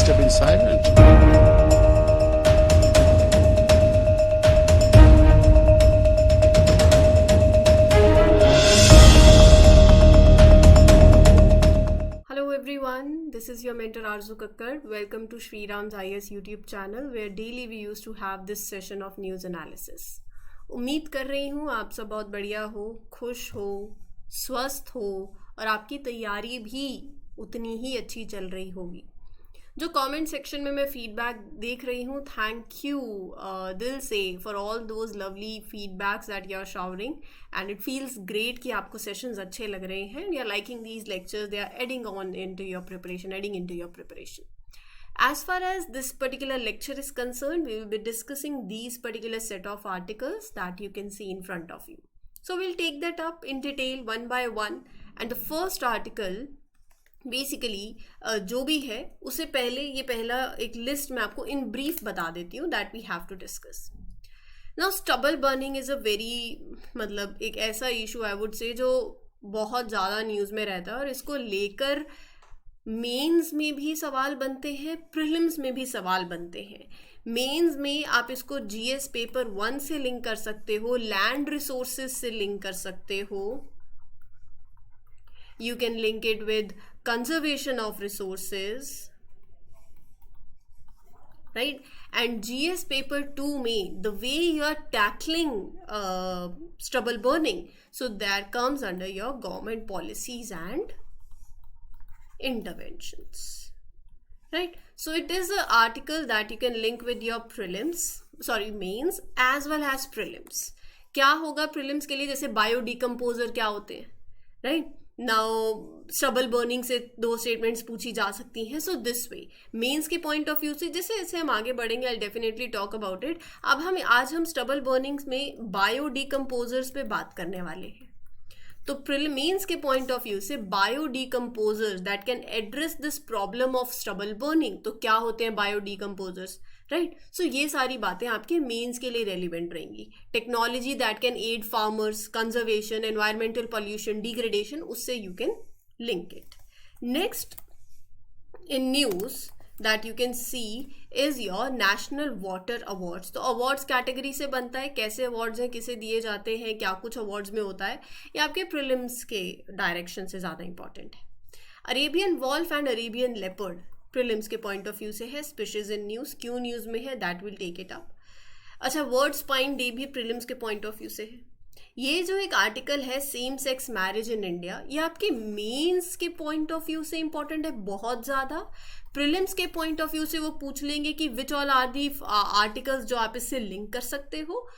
must have been silent. Hello everyone, this is your mentor Arzu Kakkar. Welcome to Shri Ram's IS YouTube channel where daily we used to have this session of news analysis. उम्मीद कर रही हूँ आप सब बहुत बढ़िया हो, खुश हो, स्वस्थ हो और आपकी तैयारी भी उतनी ही अच्छी चल रही होगी. जो कमेंट सेक्शन में मैं फीडबैक देख रही हूँ, थैंक यू दिल से for all those lovely feedbacks that you are showering and it feels great कि आपको सेशंस अच्छे लग रहे हैं. You are liking these lectures, they are adding on into your preparation, adding into your preparation. As far as this particular lecture is concerned, we will be discussing these particular set of articles that you can see in front of you. So we'll take that up in detail one by one. And the first article basically जो भी है उससे पहले ये पहला एक list मैं आपको इन ब्रीफ बता देती हूँ that we have to discuss. Now stubble burning is a very मतलब एक ऐसा इशू आई वुड से जो बहुत ज़्यादा न्यूज़ में रहता है और इसको लेकर मेंस में भी सवाल बनते हैं, प्रीलिम्स में भी सवाल बनते हैं. मेंस में आप इसको जीएस पेपर 1 से लिंक कर सकते हो, लैंड रिसोर्सेज से लिंक कर सकते हो. You can link it with conservation of resources, right? And GS paper 2 में the way you are tackling stubble burning, so that comes under your government policies and interventions, right? So it is an article that you can link with your mains as well as prelims. क्या होगा prelims के लिए? जैसे biodecomposer क्या होते हैं, right? Now stubble burning से 2 statements पूछी जा सकती हैं. सो दिस वे मेंस के पॉइंट ऑफ व्यू से जैसे जैसे हम आगे बढ़ेंगे I definitely talk about it. अब आज हम स्टबल बर्निंग्स में बायो डिकम्पोजर्स पे बात करने वाले हैं. तो मेंस के पॉइंट ऑफ व्यू से bio decomposers that can address this problem of stubble burning. तो क्या होते हैं बायो डिकम्पोजर्स, राइट? सो ये सारी बातें आपके मेंस के लिए रेलिवेंट रहेंगी. Technology that can aid farmers, conservation, environmental pollution, degradation, उससे you can link it. Next in news that you can see is your national water awards. तो अवार्ड्स कैटेगरी से बनता है. कैसे अवार्ड्स हैं, किसे दिए जाते हैं, क्या कुछ अवार्ड्स में होता है, ये आपके प्रीलिम्स के डायरेक्शन से ज़्यादा इंपॉर्टेंट है. Arabian wolf and Arabian leopard prelims के पॉइंट ऑफ व्यू से है. स्पीशीज इन न्यूज़, क्यों न्यूज़ में है, that will take it up. अच्छा, वर्ड स्पाइन डे भी प्रीलिम्स के पॉइंट ऑफ व्यू से है. ये जो एक आर्टिकल है same sex marriage in India, ये आपके मेंस के पॉइंट ऑफ व्यू से इंपॉर्टेंट है बहुत ज़्यादा. प्रीलिम्स के पॉइंट ऑफ व्यू से वो पूछ लेंगे कि which all are the articles जो आप इससे लिंक कर सकते हो.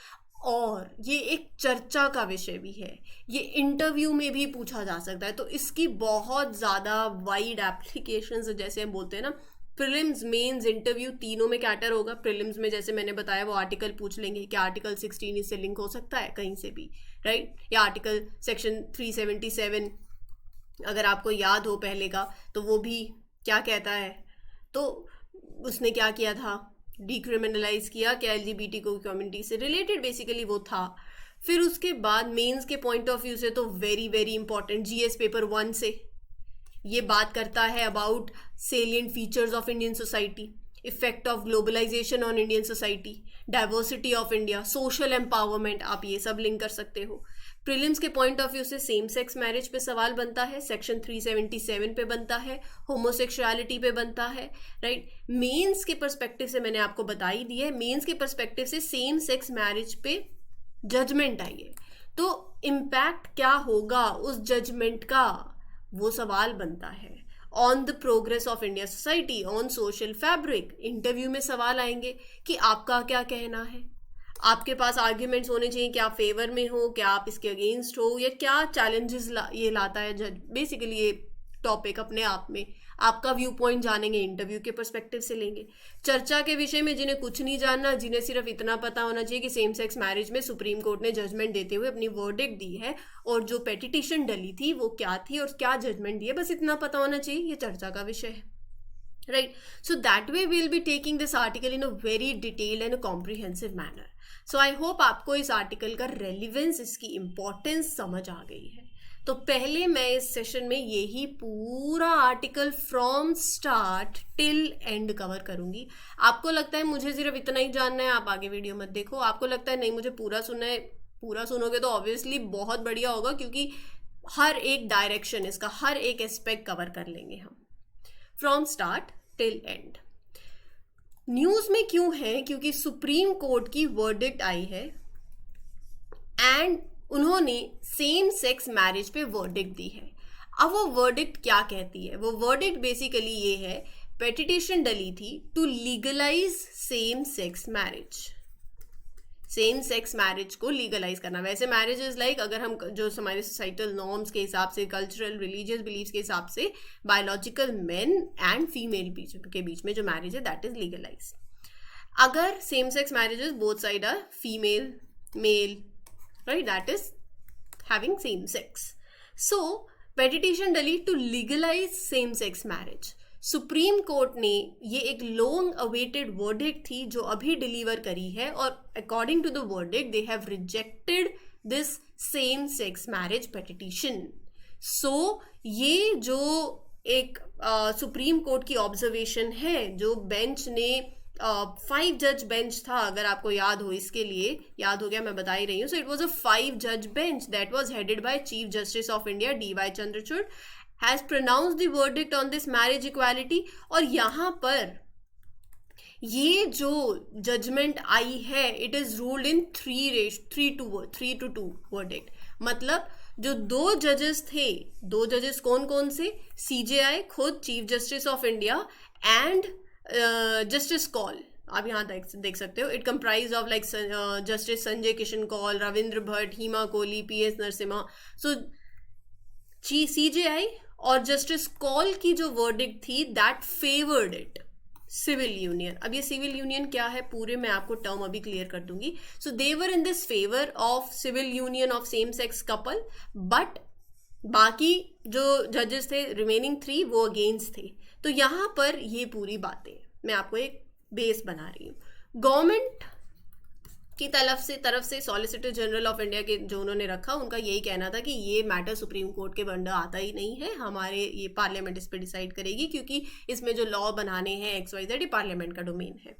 और ये एक चर्चा का विषय भी है, ये इंटरव्यू में भी पूछा जा सकता है. तो इसकी बहुत ज़्यादा वाइड एप्लीकेशंस, जैसे हम बोलते हैं ना, प्रीलिम्स, मेंस, इंटरव्यू तीनों में कैटर होगा. प्रीलिम्स में जैसे मैंने बताया वो आर्टिकल पूछ लेंगे कि आर्टिकल 16 इससे लिंक हो सकता है कहीं से भी, राइट? या आर्टिकल सेक्शन 377 अगर आपको याद हो पहले का, तो वो भी क्या कहता है. तो उसने क्या किया था, डिक्रिमिनलाइज किया क्या एलजीबीटी को कम्युनिटी से रिलेटेड बेसिकली वो था. फिर उसके बाद मेंस के पॉइंट ऑफ व्यू से तो very very important GS paper 1 से ये बात करता है about salient features of Indian society, effect of globalisation on Indian society, diversity of India, social empowerment, आप ये सब लिंक कर सकते हो. प्रीलिम्स के पॉइंट ऑफ व्यू से सेम सेक्स मैरिज पे सवाल बनता है, सेक्शन 377 पे बनता है, होमोसेक्सुअलिटी पे बनता है, राइट? मेंस के पर्सपेक्टिव से मैंने आपको बता ही दिया है, मेंस के पर्सपेक्टिव से सेम सेक्स मैरिज पे जजमेंट आई है, तो इम्पैक्ट क्या होगा उस जजमेंट का, वो सवाल बनता है. On the progress of India society, on social fabric, interview में सवाल आएंगे कि आपका क्या कहना है, आपके पास आर्ग्यूमेंट्स होने चाहिए कि आप फेवर में हो, क्या आप इसके अगेंस्ट हो, या क्या चैलेंजेस ये लाता है जज. बेसिकली ये टॉपिक अपने आप में आपका व्यू पॉइंट जानेंगे, इंटरव्यू के पर्सपेक्टिव से लेंगे. चर्चा के विषय में जिन्हें कुछ नहीं जानना, जिन्हें सिर्फ इतना पता होना चाहिए कि सेम सेक्स मैरिज में सुप्रीम कोर्ट ने जजमेंट देते हुए अपनी वर्डिक्ट दी है और जो पेटिशन डली थी वो क्या थी और क्या जजमेंट दी है, बस इतना पता होना चाहिए. ये चर्चा का विषय है, right? So that way we will be taking this article in a very detailed and comprehensive manner. So I hope आपको इस आर्टिकल का रेलिवेंस, इसकी इंपॉर्टेंस समझ आ गई है. तो पहले मैं इस सेशन में यही पूरा article from start till and cover करूंगी। आपको लगता है मुझे सिर्फ इतना ही जानना है, आप आगे वीडियो मत देखो। आपको लगता है नहीं मुझे पूरा सुनना है, पूरा सुनोगे तो ऑब्वियसली बहुत बढ़िया होगा, क्योंकि हर एक डायरेक्शन, इसका हर एक एस्पेक्ट कवर कर लेंगे हम from start till and. News में क्यों है? क्योंकि सुप्रीम कोर्ट की वर्डिक्ट आई है एंड उन्होंने सेम सेक्स मैरिज पे वर्डिक्ट दी है। अब वो वर्डिक्ट क्या कहती है? वो वर्डिक्ट बेसिकली ये है, पेटिशन डली थी to legalise same sex marriage, same sex marriage को लीगलाइज करना। वैसे मैरिज इज लाइक, अगर हम जो हमारे सोसाइटल नॉर्म्स के हिसाब से, कल्चरल रिलीजियस बिलीव्स के हिसाब से, बायोलॉजिकल मेन एंड फीमेल के बीच में जो मैरिज है दैट इज लीगलाइज। अगर same sex marriages both side are female male, right, that is having same sex. So petition डली to legalize same sex marriage. Supreme court ने ये एक long awaited verdict थी जो अभी डिलीवर करी है, और according to the verdict they have rejected this same sex marriage petition. So ये जो एक सुप्रीम कोर्ट की ऑब्जर्वेशन है, जो बेंच ने 5 जज बेंच था, अगर आपको याद हो, इसके लिए याद हो गया मैं बता ही रही हूँ। सो इट वॉज अ 5 जज bench that was headed by chief justice of India DY Chandrachud, has pronounced the verdict on this marriage equality. और यहाँ पर ये जो जजमेंट आई है, it is ruled in 3-2 verdict. मतलब जो 2 जजेस थे, 2 जजेस कौन कौन से? CJI खुद, chief justice of India, and justice Kaul, आप यहाँ देख सकते हो। It comprise of like justice Sanjay Kishan Kaul, Ravindra Bhat, Hima Kohli, PS Narasimha. So CJI और जस्टिस कौल की जो वर्डिक्ट थी that favoured it civil union. अब ये सिविल यूनियन क्या है पूरे मैं आपको टर्म अभी क्लियर कर दूंगी। So they were in this favour of civil union of same sex couple, but बाकी जो जजेस थे रिमेनिंग 3 वो अगेंस्ट थे। तो यहाँ पर ये पूरी बातें मैं आपको एक बेस बना रही हूँ। गवर्नमेंट की तरफ से सॉलिसिटर जनरल ऑफ इंडिया के जो उन्होंने रखा, उनका यही कहना था कि ये मैटर सुप्रीम कोर्ट के अंडर आता ही नहीं है, हमारे ये पार्लियामेंट इस पे डिसाइड करेगी, क्योंकि इसमें जो लॉ बनाने हैं XYZ ये पार्लियामेंट का डोमेन है।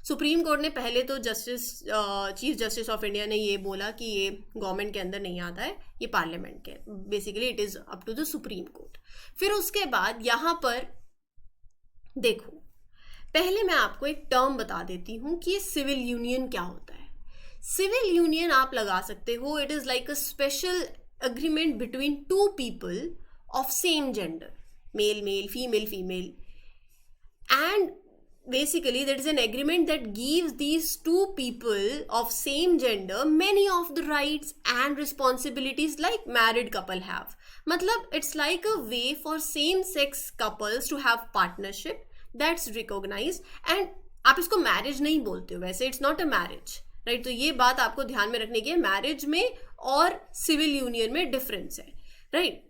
सुप्रीम कोर्ट ने पहले तो चीफ जस्टिस ऑफ इंडिया ने ये बोला कि ये गवर्नमेंट के अंदर नहीं आता है, ये पार्लियामेंट के, basically it is up to the supreme court. फिर उसके बाद यहाँ पर देखो, पहले मैं आपको एक टर्म बता देती हूँ कि ये सिविल यूनियन क्या होता है। सिविल यूनियन आप लगा सकते हो, it is like a special agreement between 2 people of same gender, male male, female female, and basically that is an agreement that gives these 2 people of same gender many of the rights and responsibilities like married couple have. मतलब it's like a way for same sex couples to have partnership that's recognized, and आप इसको marriage नहीं बोलते हो, वैसे it's not a marriage, right. तो ये बात आपको ध्यान में रखने की है, मैरिज में और सिविल यूनियन में डिफरेंस है, राइट।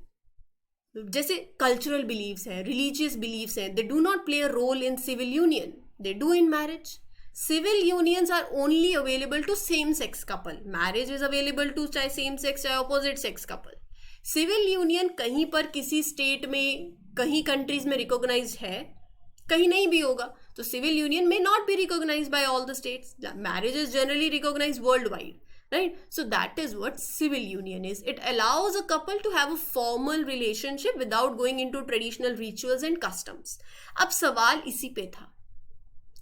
जैसे कल्चरल बिलीव्स हैं, रिलीजियस बिलीव्स हैं, they do not play a role in civil union, they do in marriage. Civil unions are only available to same sex couple, marriage is available to चाहे same sex चाहे opposite sex couple. Civil union कहीं पर किसी state में, कहीं countries में recognise है, कहीं नहीं भी होगा, तो civil union may not be recognized by all the states. Marriage is generally recognized worldwide, right? So that is what civil union is. It allows a couple to have a formal relationship without going into traditional rituals and customs. अब सवाल इसी पे था,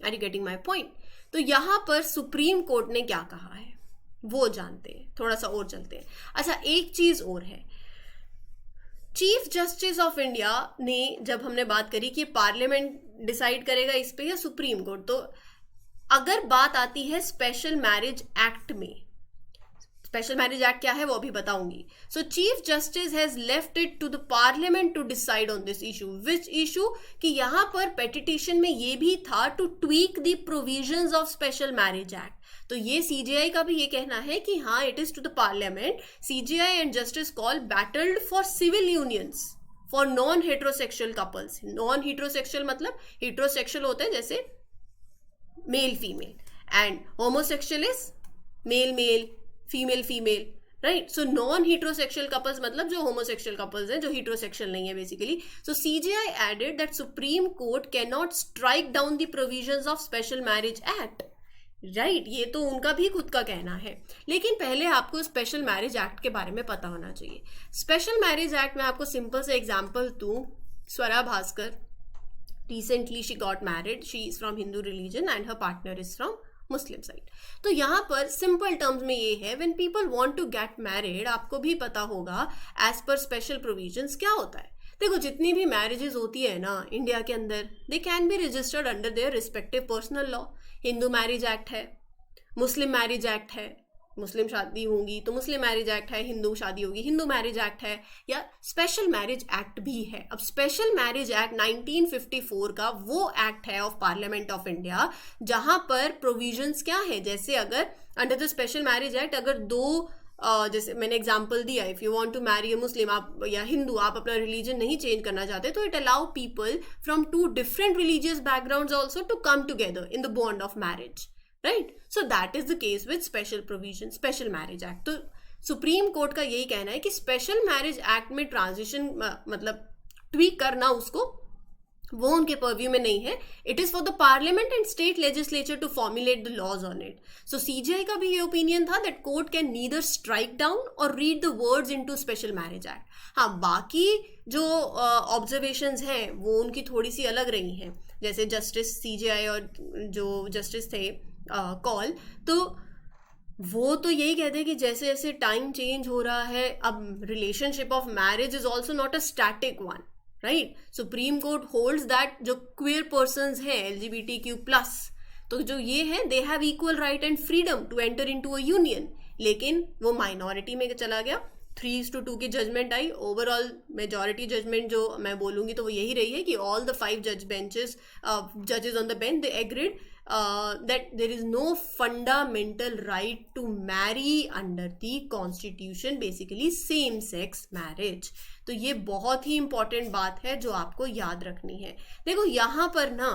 are you getting my point? तो यहाँ पर supreme court ने क्या कहा है वो जानते हैं, थोड़ा सा और चलते हैं। अच्छा, एक चीज और है, चीफ जस्टिस ऑफ इंडिया ने जब हमने बात करी कि पार्लियामेंट डिसाइड करेगा इस पे या सुप्रीम कोर्ट, तो अगर बात आती है स्पेशल मैरिज एक्ट में, स्पेशल मैरिज एक्ट क्या है वो अभी बताऊंगी। So chief justice has left it to the parliament to decide on this issue. Which issue? कि यहाँ पर पेटिशन में ये भी था to tweak the provisions of special marriage act. तो ये CJI का भी ये कहना है कि हाँ, it is to the parliament. CJI and justice Kaul battled for civil unions for non heterosexual couples. Non heterosexual मतलब हेट्रोसेक्सुअल होते हैं जैसे male female, and homosexual is male male, female female, right. So non heterosexual couples मतलब जो homosexual couples हैं, जो heterosexual नहीं है basically. So CJI added that supreme court can not strike down the provisions of special marriage act. Right, ये तो उनका भी खुद का कहना है. लेकिन पहले आपको स्पेशल मैरिज एक्ट के बारे में पता होना चाहिए. स्पेशल मैरिज एक्ट में आपको सिंपल से एग्जाम्पल दूं. Swara Bhaskar, recently she got married. She is from Hindu religion and her partner is from Muslim side. तो यहाँ पर सिंपल टर्म्स में ये है, when people want to get married, आपको भी पता होगा as per special provisions क्या होता है. देखो, जितनी भी मैरिजेस होती है ना इंडिया के अंदर, they can be registered under their respective personal law. Hindu marriage act है, मुस्लिम मैरिज एक्ट है, मुस्लिम शादी होंगी तो मुस्लिम मैरिज एक्ट है, हिंदू शादी होगी हिंदू मैरिज एक्ट है, या स्पेशल मैरिज एक्ट भी है. अब स्पेशल मैरिज एक्ट 1954 का वो एक्ट है ऑफ पार्लियामेंट ऑफ इंडिया, जहां पर प्रोविजंस क्या है, जैसे अगर under the special marriage act अगर दो जैसे मैंने एग्जांपल दिया, if you want to marry a Muslim आप या हिंदू, आप अपना रिलीजन नहीं चेंज करना चाहते, तो it allow people from two different religious backgrounds also to come together in the bond of marriage. Right, so that is the case with special provision, special marriage act. तो supreme court का यही कहना है कि special marriage act में transition मतलब tweak करना उसको, वो उनके पर्व्यू में नहीं है. It is for the parliament and state legislature to formulate the laws on it. So CJI का भी ये ओपिनियन था that court can neither strike down और read the words into special marriage act. हाँ, बाकी जो ऑब्जर्वेशंस हैं वो उनकी थोड़ी सी अलग रही हैं. जैसे जस्टिस सीजीआई और जो जस्टिस थे कॉल, तो वो तो यही कहते हैं कि जैसे जैसे टाइम चेंज हो रहा है, अब relationship of marriage is also not a static one. Right, supreme court holds that जो क्वेयर पर्सन्स हैं LGBTQ+, तो जो ये हैं they have equal right and freedom to enter into a union. लेकिन वो माइनॉरिटी में चला गया. 3:2 की जजमेंट आई. ओवरऑल मेजॉरिटी जजमेंट जो मैं बोलूंगी तो वो यही रही है कि ऑल द 5 जजेस on the bench they agreed that there is no fundamental right to marry under the constitution, basically same sex marriage. तो ये बहुत ही इंपॉर्टेंट बात है जो आपको याद रखनी है. देखो, यहाँ पर ना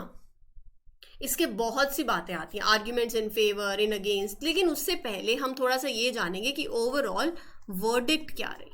इसके बहुत सी बातें आती हैं, arguments in favour, in against, लेकिन उससे पहले हम थोड़ा सा ये जानेंगे कि ओवरऑल वर्डिक्ट क्या रही.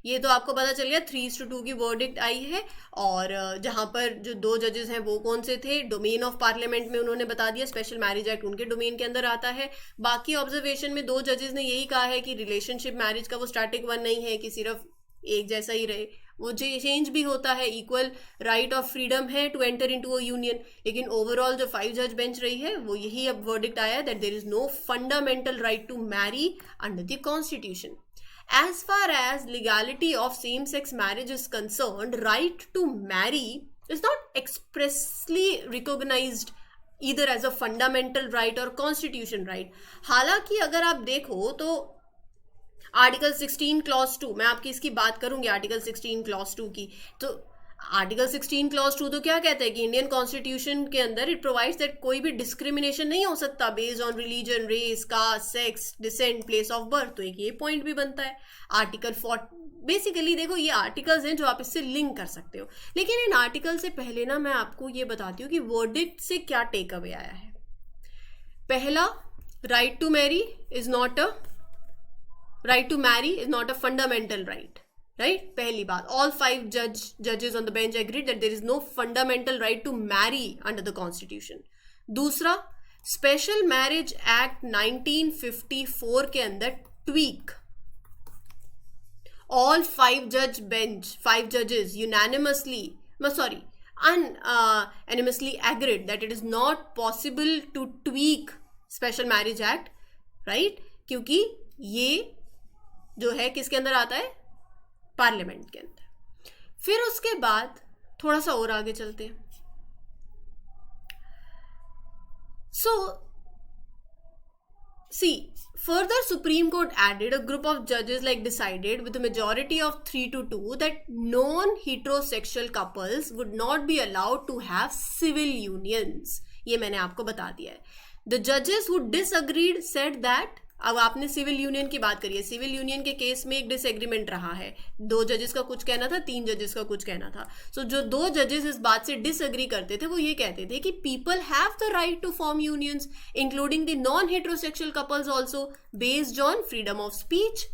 ये तो आपको पता चल गया 3:2 की वर्डिक्ट आई है. और जहां पर जो 2 जजेस हैं वो कौन से थे, डोमेन ऑफ पार्लियामेंट में उन्होंने बता दिया, स्पेशल मैरिज एक्ट उनके डोमेन के अंदर आता है. बाकी ऑब्जर्वेशन में 2 जजेस ने यही कहा है कि रिलेशनशिप मैरिज का वो स्टैटिक वन नहीं है कि सिर्फ एक जैसा ही रहे, वो चेंज भी होता है. इक्वल राइट ऑफ फ्रीडम है to enter into a union. लेकिन ओवरऑल जो 5 जज बेंच रही है वो यही अब वर्डिक्ट आया है that there is no fundamental right to marry under the constitution. As far as legality of same-sex marriage is concerned, right to marry is not expressly recognized either as a fundamental right or constitution right. हालांकि अगर आप देखो तो article 16 clause 2, मैं आपकी इसकी बात करूंगी आर्टिकल 16 क्लॉज 2 की. तो आर्टिकल 16 क्लॉज 2 तो क्या कहता है कि इंडियन कॉन्स्टिट्यूशन के अंदर इट प्रोवाइड्स दैट कोई भी डिस्क्रिमिनेशन नहीं हो सकता based on religion, race, caste, sex, descent, place of birth. तो एक ये पॉइंट भी बनता है. आर्टिकल 4 बेसिकली देखो ये आर्टिकल्स हैं जो आप इससे लिंक कर सकते हो. लेकिन इन आर्टिकल से पहले ना मैं आपको ये बताती हूँ कि वर्डिक्ट से क्या टेक अवे आया है. पहला, right to marry is not a fundamental right. Right, पहली बात, ऑल 5 जजेस on the bench agreed that there is no fundamental right to marry under the constitution. दूसरा, स्पेशल मैरिज एक्ट 1954 के अंदर tweak, all 5 judges unanimously agreed that it is not possible to tweak special marriage act. Right, क्योंकि ये जो है किसके अंदर आता है, पार्लियामेंट के अंदर. फिर उसके बाद थोड़ा सा और आगे चलते हैं. सो see, further Supreme Court added, a group of judges decided with a majority of 3-2 that non-heterosexual couples would not be allowed to have civil unions. ये मैंने आपको बता दिया है. The judges who disagreed said that अब आपने civil union की बात करी है, सिविल यूनियन के केस में एक डिसएग्रीमेंट रहा है, 2 जजेस का कुछ कहना था, 3 जजेस का कुछ कहना था. सो जो 2 जजेस इस बात से डिसएग्री करते थे वो ये कहते थे कि people have the right to form unions including the non heterosexual couples also based on freedom of speech,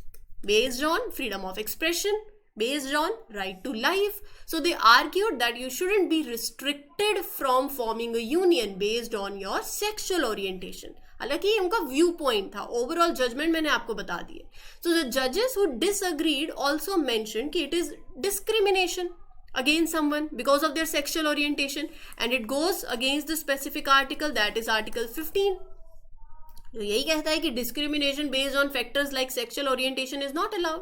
based on freedom of expression, based on right to life. So they argued that you shouldn't be restricted from forming a union based on your sexual orientation. हालांकि ये उनका view point था, overall judgement मैंने आपको बता दिए. सो the जजेस who disagreed also mention कि it is discrimination against someone because of their sexual orientation and it goes against the specific article, that is article 15. जो यही कहता है कि discrimination based on factors like sexual orientation is not allowed.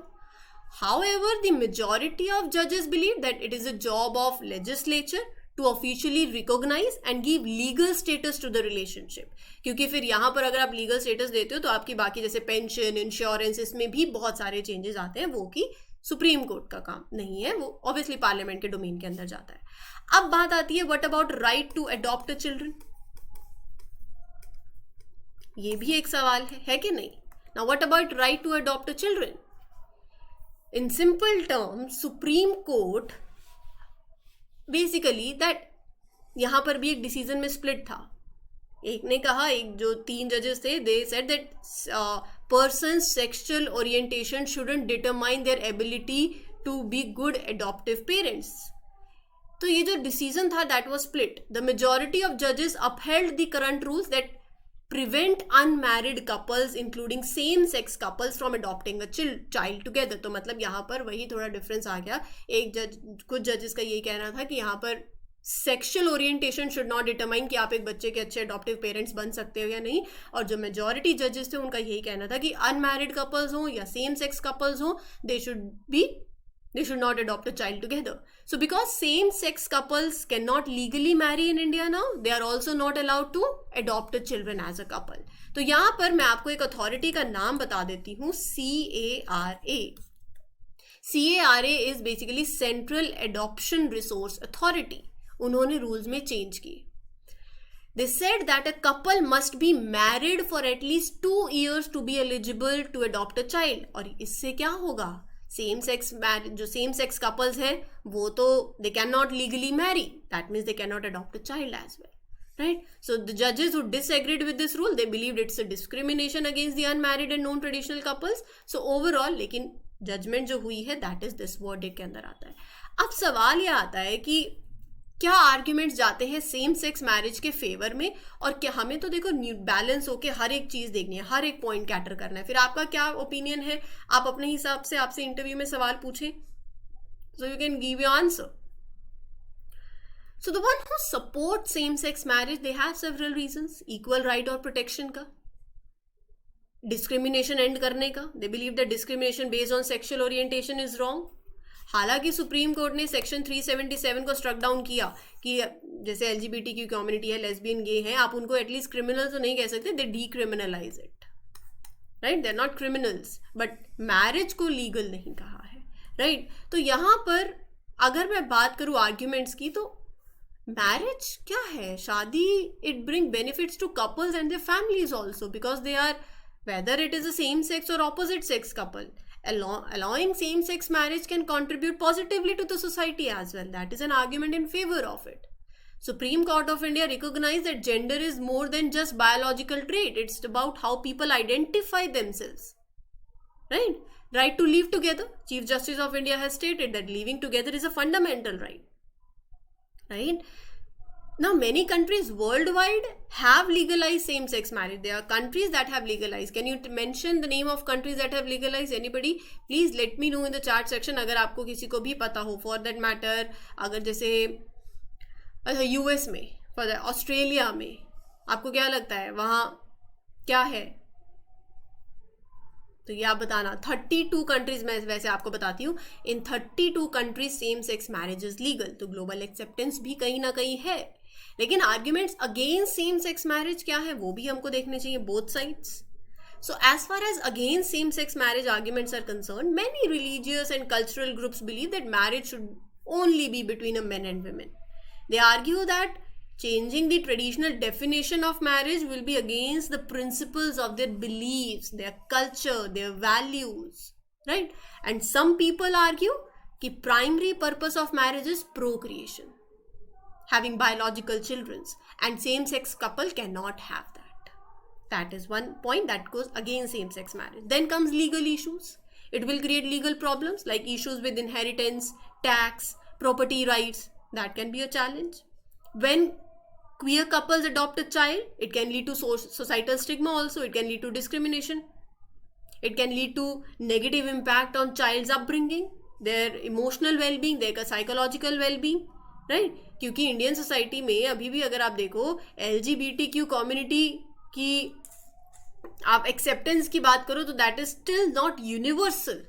However, the majority of judges believe that it is a job of legislature to officially recognize and give legal status to the relationship. क्योंकि फिर यहाँ पर अगर आप legal status देते हो तो आपकी बाकी जैसे पेंशन, इंश्योरेंस, इसमें भी बहुत सारे चेंजेस आते हैं, वो कि सुप्रीम कोर्ट का काम नहीं है, वो ऑब्वियसली पार्लियामेंट के डोमेन के अंदर जाता है. अब बात आती है what about right to adopt a children. ये भी एक सवाल है कि नहीं. Now what about right to adopt a children. In simple terms supreme court basically that यहां पर भी एक डिसीजन में स्प्लिट था. एक ने कहा, एक जो 3 जजेस थे, they said that persons sexual orientation shouldn't determine their ability to be good adoptive parents. तो ये जो डिसीजन था that was split. The majority of जजेस upheld the current rules that prevent unmarried couples including same sex couples from adopting a child together. तो मतलब यहाँ पर वही थोड़ा डिफरेंस आ गया. एक जज, कुछ जजेस का यही कहना था कि यहाँ पर sexual orientation should not determine कि आप एक बच्चे के अच्छे अडॉप्टिव पेरेंट्स बन सकते हो या नहीं. और जो मेजॉरिटी जजेस थे उनका यही कहना था कि अनमैरिड कपल्स हों या सेम सेक्स कपल्स हों, they should not adopt a child together. So because same sex couples cannot legally marry in India now, they are also not allowed to adopt a children as a couple. तो यहाँ पर मैं आपको एक authority का नाम बता देती हूँ, CARA. CARA is basically Central Adoption Resource Authority. उन्होंने रूल्स में चेंज किए. They said that a couple must be married for at least 2 years to be eligible to adopt a child. और इससे क्या होगा, सेम सेक्स जो same sex couples हैं वो तो they can not legally marry, that means they can not adopt a child as well, right. So the जजेस who disagreed with this rule, they believed it's a discrimination against the unmarried and non traditional couples. So overall लेकिन judgment जो हुई है that is this verdict के अंदर आता है. अब सवाल यह आता है कि क्या आर्ग्यूमेंट्स जाते हैं सेम सेक्स मैरिज के फेवर में, और क्या हमें तो देखो बैलेंस होके हर एक चीज देखनी है, हर एक पॉइंट कैटर करना है. फिर आपका क्या ओपिनियन है, आप अपने हिसाब से आपसे इंटरव्यू में सवाल पूछें, so you can give your answer. So the one who support same sex marriage, they have several reasons. Equal right और प्रोटेक्शन का, डिस्क्रिमिनेशन एंड करने का. They believe that discrimination based on sexual orientation is wrong. हालांकि supreme court ने section 377 को struck down किया कि जैसे LGBTQ कम्युनिटी है, लेस्बियन, गे हैं, आप उनको एटलीस्ट क्रिमिनल तो नहीं कह सकते, दे decriminalise it, right. They are not criminals, but marriage को लीगल नहीं कहा है, राइट. तो यहाँ पर अगर मैं बात करूँ आर्ग्यूमेंट्स की, तो मैरिज क्या है, शादी, it bring benefits to couples and their families also, because they are whether it is a same sex or opposite sex couple. Allowing same sex marriage can contribute positively to the society as well. That is an argument in favor of it. Supreme Court of India recognized that gender is more than just biological trait. It's about how people identify themselves, right? Right to live together. Chief Justice of India has stated that living together is a fundamental right, right? Now, many countries worldwide have legalized same-sex marriage. There are countries that have legalized. Can you mention the name of countries that have legalized? Anybody? Please let me know in the chat section. अगर आपको किसी को भी पता हो, for that matter, अगर जैसे US में, for ऑस्ट्रेलिया में, आपको क्या लगता है वहाँ क्या है, तो ये आप बताना. 32 कंट्रीज में वैसे आपको बताती हूँ, in 32 countries same sex marriage is legal. तो ग्लोबल एक्सेप्टेंस भी कहीं ना कहीं है. लेकिन arguments against same sex marriage क्या है वो भी हमको देखने चाहिए, both sides. So as far as against same sex marriage arguments are concern, many religious and cultural groups believe that marriage should only be between a men and women. They argue that Changing the traditional definition of marriage will be against the principles of their beliefs, their culture, their values, right? And some people argue कि primary purpose of marriage is procreation, having biological children, and same-sex couple cannot have that. That is one point that goes against same-sex marriage. Then comes legal issues. It will create legal problems like issues with inheritance, tax, property rights. That can be a challenge. When queer couples adopt a child, it can lead to societal stigma also. It can lead to discrimination. It can lead to negative impact on child's upbringing, their emotional well-being, their psychological well-being, right? क्योंकि Indian society में अभी भी अगर आप देखो LGBTQ community की आप acceptance की बात करो तो that is still not universal,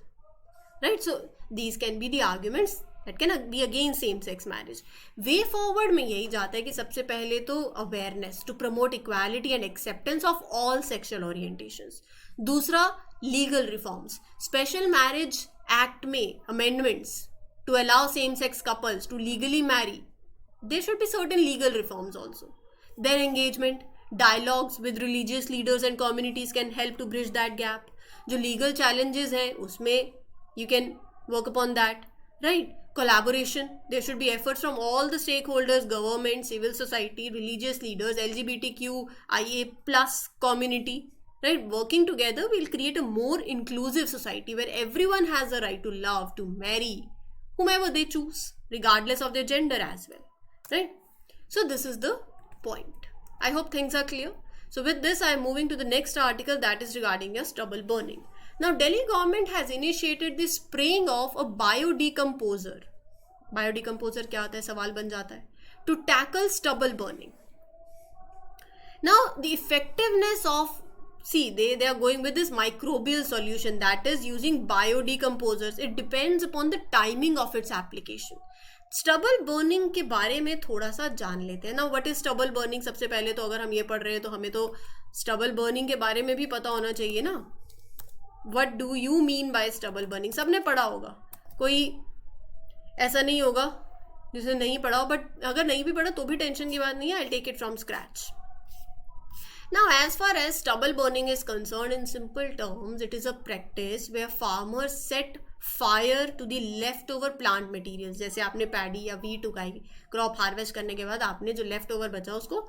right? So these can be the arguments that can be against same sex marriage. Way forward में यही जाता है कि सबसे पहले तो awareness to promote equality and acceptance of all sexual orientations. दूसरा, legal reforms. Special marriage act में amendments to allow same sex couples to legally marry. There should be certain legal reforms also. Then engagement, dialogues with religious leaders and communities can help to bridge that gap. जो legal challenges हैं उसमें you can work upon that, right? Collaboration, there should be efforts from all the stakeholders, government, civil society, religious leaders, LGBTQIA plus community, right? Working together will create a more inclusive society where everyone has the right to love, to marry whomever they choose, regardless of their gender as well, right? So this is the point. I hope things are clear. So with this, I am moving to the next article that is regarding your stubble burning. Now, Delhi government has initiated the spraying of a biodecomposer. Biodecomposer क्या होता है, सवाल बन जाता है. To tackle stubble burning. Now, the effectiveness of, see, they are going with this microbial solution that is using biodecomposers. It depends upon the timing of its application. Stubble burning के बारे में थोड़ा सा जान लेते हैं ना. What is stubble burning? सबसे पहले तो अगर हम ये पढ़ रहे हैं तो हमें तो स्टबल बर्निंग के बारे में भी पता होना चाहिए ना. What do you mean by stubble burning? सबने पढ़ा होगा, कोई ऐसा नहीं होगा जिसने नहीं पढ़ा हो. बट अगर नहीं भी पढ़ा तो भी टेंशन की बात नहीं है. I take it from scratch. Now, as far as stubble burning is concerned, in simple terms, it is a practice where farmers set fire to the leftover plant materials. जैसे आपने पैडी या wheat उगाई, crop harvest करने के बाद आपने जो left over बचा उसको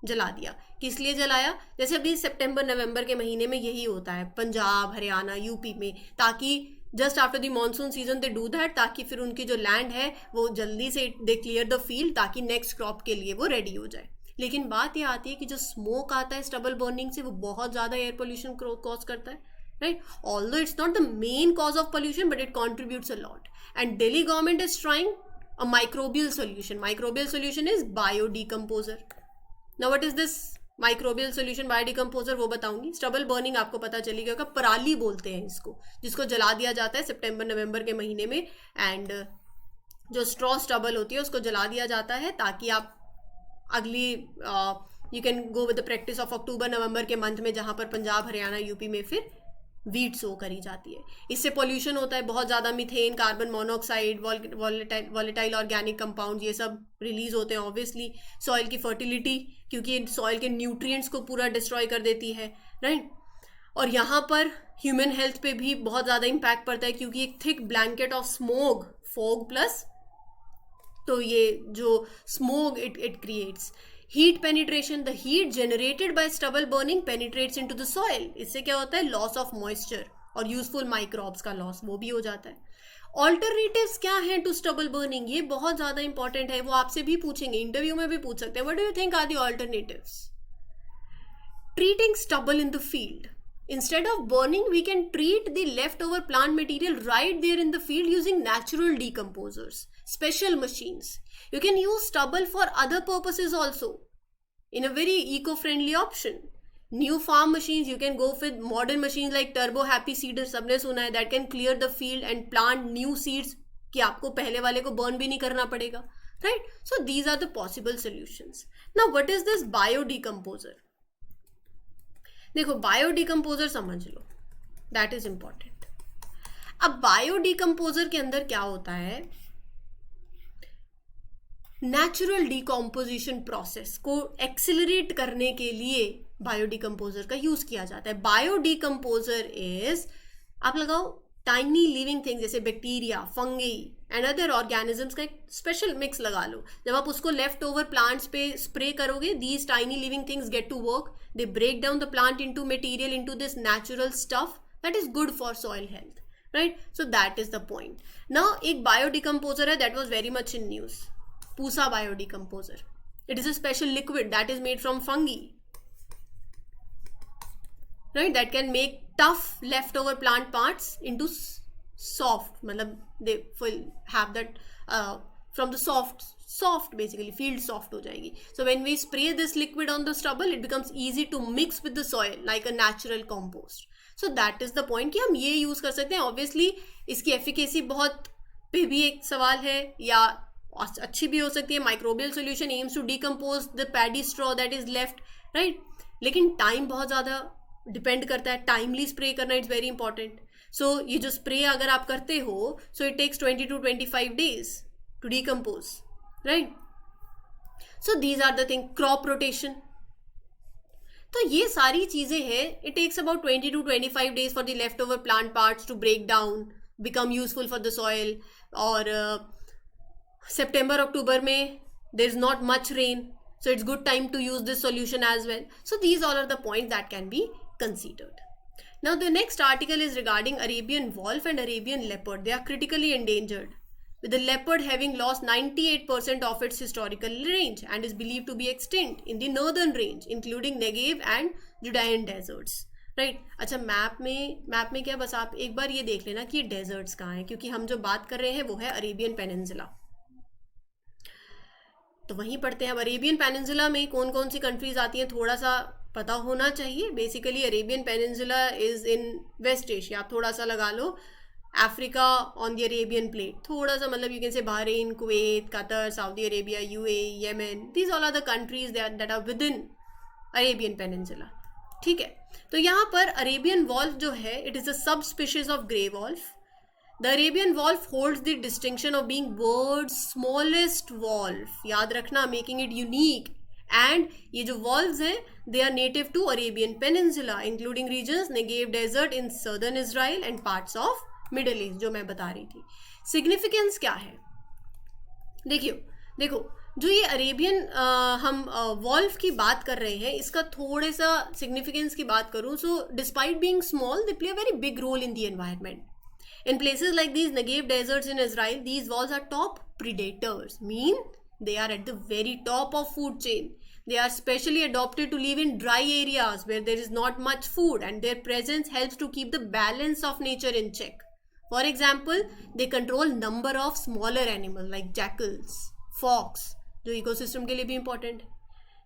जला दिया. किस लिए जलाया? जैसे अभी सितंबर नवंबर के महीने में यही होता है पंजाब, हरियाणा, यूपी में, ताकि just after the monsoon season they do that, ताकि फिर उनकी जो लैंड है वो जल्दी से दे क्लियर द फील्ड ताकि नेक्स्ट क्रॉप के लिए वो रेडी हो जाए. लेकिन बात ये आती है कि जो स्मोक आता है स्टबल बर्निंग से वो बहुत ज़्यादा एयर पोल्यूशन कॉज करता है, right? Although it's not the main cause of pollution, but it contributes a lot. And Delhi government is trying a microbial solution. Microbial solution is biodecomposer. Now what is this microbial solution, biodecomposer? वो बताऊंगी. Stubble burning आपको पता चली गया होगा, पराली बोलते हैं इसको, जिसको जला दिया जाता है सितंबर नवंबर के महीने में. एंड जो स्ट्रॉ स्टबल होती है उसको जला दिया जाता है ताकि आप अगली you can go with the practice of October November के मंथ में, जहाँ पर पंजाब, हरियाणा, यूपी में फिर वीट सो करी जाती है. इससे पोल्यूशन होता है बहुत ज़्यादा. Methane, carbon monoxide, volatile organic compound, ये सब रिलीज होते हैं. ऑब्वियसली सॉइल की फर्टिलिटी, क्योंकि सॉइल के न्यूट्रिएंट्स को पूरा डिस्ट्रॉय कर देती है, राइट? और यहाँ पर ह्यूमन हेल्थ पे भी बहुत ज़्यादा इम्पैक्ट पड़ता है, क्योंकि एक thick blanket of smog, fog plus, तो ये जो smog it creates heat penetration. The heat generated by stubble burning penetrates into the soil. इससे क्या होता है? लॉस ऑफ मॉइस्चर और यूजफुल माइक्रोब्स का लॉस, वो भी हो जाता है. ऑल्टरनेटिव्स क्या हैं टू स्टबल बर्निंग? ये बहुत ज़्यादा इंपॉर्टेंट है. वो आपसे भी पूछेंगे, इंटरव्यू में भी पूछ सकते हैं. What do you think are the alternatives? Treating stubble in the field. Instead of burning, we can treat the leftover plant material right there in the field using natural decomposers, special machines. You can use stubble for other purposes also in a very eco-friendly option. New farm machines, you can go with modern machines like Turbo Happy Seeder, सबने सुना है, that can clear the field and plant new seeds कि आपको पहले वाले को burn भी नहीं करना पड़ेगा, right? So these are the possible solutions. Now what is this biodecomposer? देखो, बायोडिकम्पोजर समझ लो, दैट इज इंपॉर्टेंट. अब बायोडिकम्पोजर के अंदर क्या होता है? नेचुरल डिकम्पोजिशन प्रोसेस को एक्सिलरेट करने के लिए बायोडिकम्पोजर का यूज किया जाता है. बायोडिकम्पोजर इज, आप लगाओ, टाइनी लिविंग थिंग्स जैसे bacteria, fungi and other organisms का एक स्पेशल मिक्स लगा लो. जब आप उसको लेफ्ट ओवर प्लांट्स पे स्प्रे करोगे, these tiny living things get to work, they break down the plant into material, into this natural stuff that is good for soil health, right. So that is the point. Now एक biodecomposer है that was very much in news, Pusa बायोडिकम्पोजर. It is a special liquid that is made from fungi, right, that can make tough leftover plant parts into soft, matlab they will have that from the soft basically field soft ho jayegi. So when we spray this liquid on the stubble, it becomes easy to mix with the soil like a natural compost. So that is the point कि हम ये use कर सकते हैं. obviously इसकी efficacy बहुत पे भी एक सवाल है, या अच्छी भी हो सकती है. microbial solution aims to decompose the paddy straw that is left, right, लेकिन टाइम बहुत ज़्यादा डिपेंड करता है. टाइमली स्प्रे करना इट्स वेरी इंपॉर्टेंट. सो ये जो स्प्रे अगर आप करते हो, so it takes 20 to 25 days to decompose, right. So these are the thing. Crop rotation, तो ये सारी चीजें हैं. It takes about 20 to 25 days for the left over plant parts to break down, become useful for the soil. और सितंबर अक्टूबर में there is not much rain, so it's good time to use this solution as well. So these all are the points that can be considered. Now the next article is regarding Arabian wolf and Arabian leopard. They are critically endangered, with the leopard having lost 98% of its historical range and is believed to be extinct in the northern range, including Negev and Judean deserts. Right. अच्छा, map में क्या, बस आप एक बार ये देख लेना कि डेजर्ट्स कहाँ हैं, क्योंकि हम जो बात कर रहे हैं वो है अरेबियन पेनिनसुला. तो वहीं पढ़ते हैं. अब अरेबियन पेनिनसुला में कौन कौन सी कंट्रीज आती हैं थोड़ा सा पता होना चाहिए. Basically Arabian peninsula is in West Asia. आप थोड़ा सा लगा लो Africa on the Arabian plate, थोड़ा सा, मतलब you can say Bahrain, Kuwait, Qatar, Saudi Arabia, UAE, Yemen, these all are the countries that are within Arabian peninsula. ठीक है. तो यहाँ पर अरेबियन वॉल्फ जो है, it is a sub species of grey wolf. The Arabian wolf holds the distinction of being world's smallest wolf. याद रखना, making it unique. And ये जो wolves हैं, they are native to Arabian Peninsula, including regions Negev Desert in southern Israel and parts of Middle East, जो मैं बता रही थी. Significance क्या है? देखो जो ये अरेबियन हम वॉल्फ की बात कर रहे हैं, इसका थोड़े सा सिग्निफिकेंस की बात करूँ. So despite being small, they play a very big role in the environment. In places like these Negev deserts in Israel, these wolves are top predators, mean they are at the very top of food chain. They are specially adapted to live in dry areas where there is not much food, and their presence helps to keep the balance of nature in check. For example, they control number of smaller animals like jackals, fox, जो ecosystem के लिए भी important है.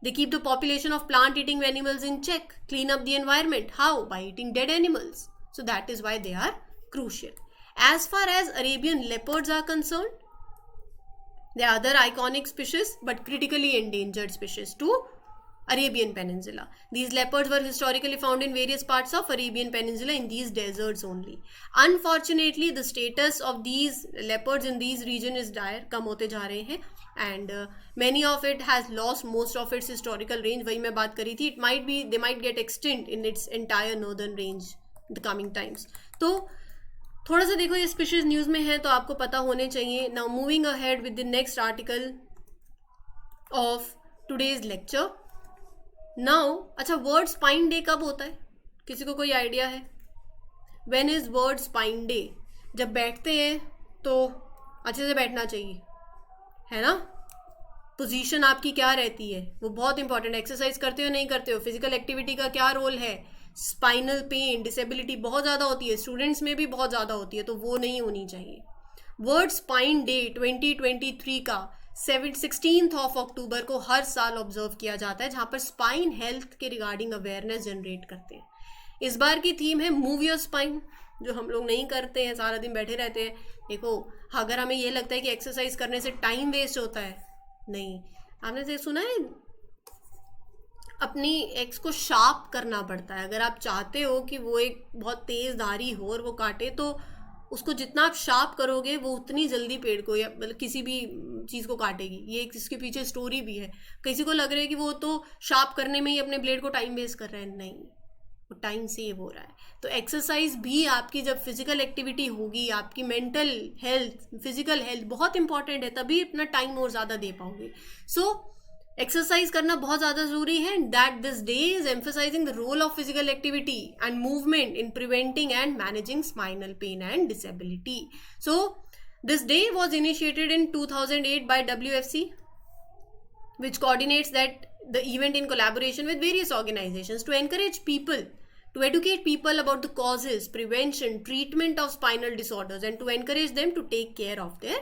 They keep the population of plant-eating animals in check, clean up the environment. How? By eating dead animals. So that is why they are crucial. As far as Arabian leopards are concerned, they are other iconic species but critically endangered species to Arabian Peninsula. These leopards were historically found in various parts of Arabian Peninsula in these deserts only. Unfortunately, the status of these leopards in these regions is dire, कम होते जा रहे हैं, and many of it has lost most of its historical range. वही मैं बात करी थी. It might be they might get extinct in its entire northern range in the coming times. तो थोड़ा सा देखो, ये स्पीशीज न्यूज में है तो आपको पता होने चाहिए. Now moving ahead with the next article of today's lecture. Now अच्छा, वर्ल्ड स्पाइन डे कब होता है? किसी को कोई आइडिया है? When is world spine day? जब बैठते हैं तो अच्छे से बैठना चाहिए, है ना. पोजीशन आपकी क्या रहती है वो बहुत इंपॉर्टेंट. एक्सरसाइज करते हो नहीं करते हो, फिजिकल एक्टिविटी का क्या रोल है. स्पाइनल पेन, डिसेबिलिटी बहुत ज़्यादा होती है, स्टूडेंट्स में भी बहुत ज़्यादा होती है, तो वो नहीं होनी चाहिए. वर्ल्ड स्पाइन डे 2023 का 16 अक्टूबर को हर साल ऑब्जर्व किया जाता है, जहाँ पर स्पाइन हेल्थ के रिगार्डिंग अवेयरनेस जनरेट करते हैं. इस बार की थीम है मूव योर स्पाइन, जो हम लोग नहीं करते हैं, सारा दिन बैठे रहते हैं. देखो, अगर हमें ये लगता है कि एक्सरसाइज करने से टाइम वेस्ट होता है, नहीं. आपने से सुना है अपनी एक्स को शार्प करना पड़ता है. अगर आप चाहते हो कि वो एक बहुत तेज धारी हो और वो काटे, तो उसको जितना आप शार्प करोगे वो उतनी जल्दी पेड़ को या मतलब किसी भी चीज़ को काटेगी। ये एक इसके पीछे स्टोरी भी है। किसी को लग रहा है कि वो तो शार्प करने में ही अपने ब्लेड को टाइम वेस्ट कर रहा है, नहीं, वो टाइम सेव हो रहा है। तो एक्सरसाइज भी आपकी जब फिजिकल एक्टिविटी होगी, आपकी मेंटल हेल्थ, फिजिकल हेल्थ बहुत इंपॉर्टेंट है, तभी अपना टाइम और ज़्यादा दे पाओगे। सो एक्सरसाइज करना बहुत ज़्यादा ज़रूरी है। That this day is emphasising the role of physical activity and movement in preventing and managing spinal pain and disability. So this day was initiated in 2008 by WFC, which coordinates the event in collaboration with various organizations to encourage people, to educate people about the causes, prevention, treatment of spinal disorders and to encourage them to take care of their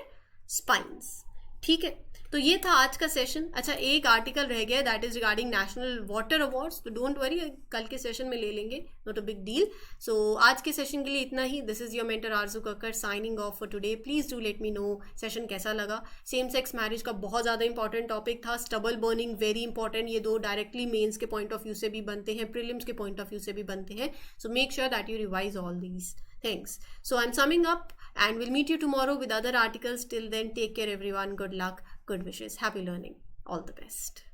spines. ठीक है, तो ये था आज का session. अच्छा, एक article रह गया, that is regarding national water awards, तो डोंट वरी, कल के सेशन में ले लेंगे, नॉट अ बिग डील। सो आज के सेशन के लिए इतना ही। This is your mentor Aarzoo Kakkar signing off for today. Please do let me know session कैसा लगा। सेम सेक्स मैरिज का बहुत ज़्यादा इंपॉर्टेंट टॉपिक था, स्टबल बर्निंग वेरी इंपॉर्टेंट। ये दो डायरेक्टली मेंस के पॉइंट ऑफ व्यू से भी बनते हैं, प्रीलिम्स के पॉइंट ऑफ व्यू से भी बनते हैं। So make sure that you revise all these things. So I'm summing up and we'll meet you tomorrow with other articles. Till then, take care everyone. Good luck, good wishes, happy learning. All the best.